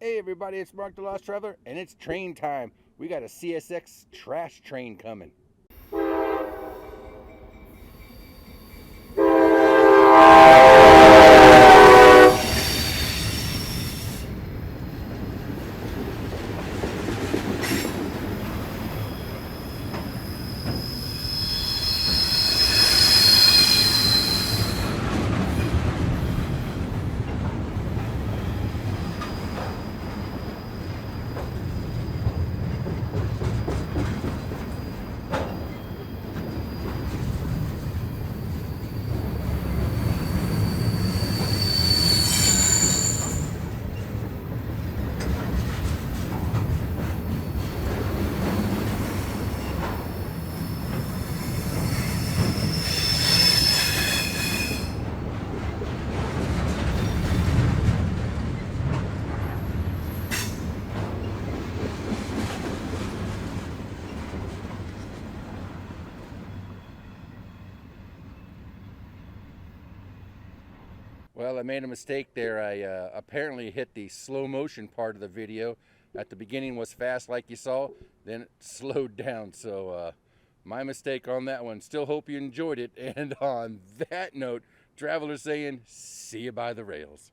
Hey everybody, it's Mark the Lost Traveler, and it's train time. We got a CSX Trash Train coming. Well, I made a mistake there. I apparently hit the slow motion part of the video. At the beginning was fast like you saw, then it slowed down. So my mistake on that one. Still hope you enjoyed it. And on that note, travelers saying, see you by the rails.